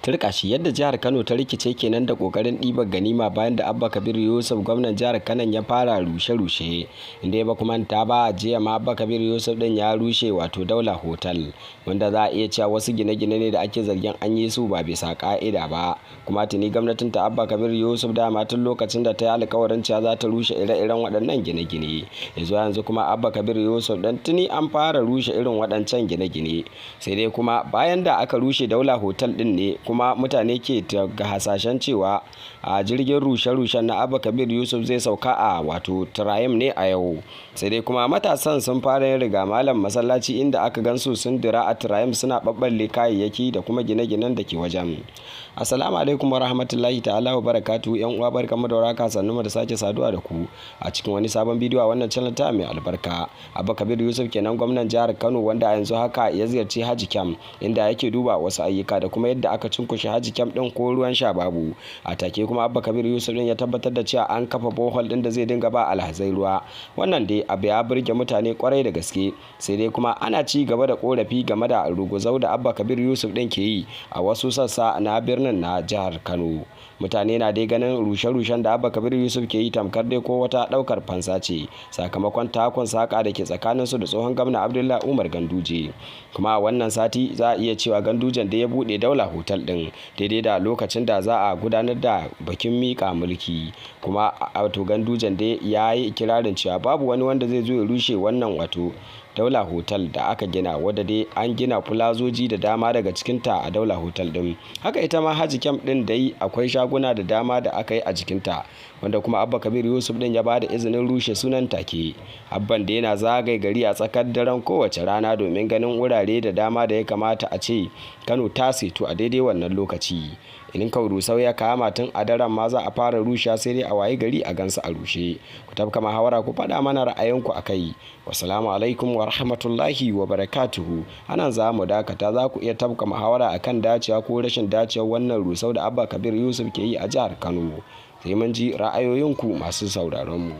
Turkashi yadda jihar Kano ta rikice kenan da kokarin ɗibar ganima bayan da Abba Kabir Yusuf gwamnan jihar Kano ya fara rushe-rushe, inda ya ba kuma ta ba jiya ma Abba Kabir Yusuf din ya rushe wato Daula Hotel, wanda za a iya cewa wasu gine-gine ne da ake zargin an yi su ba bisa ka'ida ba, kuma tuni gwamnatin ta Abba Kabir Yusuf dama tun lokacin da ta yi alkawarin cewa za ta rushe ire-iren waɗannan gine-gine, yanzu kuma Abba Kabir Yusuf dan tuni an fara rushe irin waɗancan gine-gine, sai dai kuma bayan da aka rushe Daula Hotel din ne kuma mutane ke ga hasashen cewa a jirgin rushe-rushen na Abba Kabir Yusuf zai sauka a wato Tirayim ne a yau, sai dai kuma matasan sun fara yin riga malam masallaci inda aka gansu sun dira a Tirayim suna babballe kayayyaki da kuma gine-ginen da ke wajen. Assalamu alaikum wa rahmatullahi ta'ala wa barakatuhu, yan uwa barkamu da warhaka, sannunmu da sake saduwa da ku a cikin wani sabon bidiyo a wannan channel ta mai albarka. Abba Kabir Yusuf kenan gwamnan jihar Kano, wanda a yanzu haka ya ziyarci Haji Camp inda yake duba wasu ayyuka da kuma yadda aka cinkushe Haji Camp din ko ruwan sha babu. A take kuma Abba Kabir Yusuf din ya tabbatar da cewa an kafa bohol din da zai dinga ba alhazai ruwa. Wannan dai abu ya burge mutane kwarai da gaske, sai dai kuma ana ci gaba da korafi game da ruguzau da Abba Kabir Yusuf din ke yi a wasu sassa na birnin na jihar Kano. Mutane na dai ganin rushe-rushen da Abba Kabir Yusuf ke yi tamkar dai ko wata daukar fansa ce sakamakon takun saka da ke tsakanin su da tsohon gwamna Abdullahi Umar Ganduje. Kuma a wannan sati za a iya cewa Gandujen da ya bude Daula Hotel din daidai da lokacin da za a gudanar da bikin mika mulki, kuma wato Gandujen da ya yi ikirarin cewa babu wani wanda zai zo ya rushe wannan wato Daula Hotel da aka gina, wadda dai an gina fulazoji da dama daga cikinta a Daula Hotel din. Haka ita ma Haji Camp din dai akwai shaguna da dama da aka yi a jikinta, wanda kuma Abba Kabir Yusuf din ya ba da izinin rushe sunan take. Abban da yana zagaye gari a tsakar daren kowace rana domin ganin wurare da dama da ya kamata a ce Kano ta setu a daidai wannan lokaci. In ka rusau ya kama tun a daren ma za a fara rushe, sai dai a wayi gari a gansu a rushe. Ku tafka muhawara, ku faɗa mana ra'ayinku a kai. Wassalamu alaikum wa rahmatullahi wa barakatuhu. Anan za mu dakata, za ku iya tafka muhawara akan dacewa ko rashin dacewa wannan rusau da Abba Kabir Yusuf ke yi a jihar Kano. Sai mun ji ra'ayoyinku masu sauraron mu.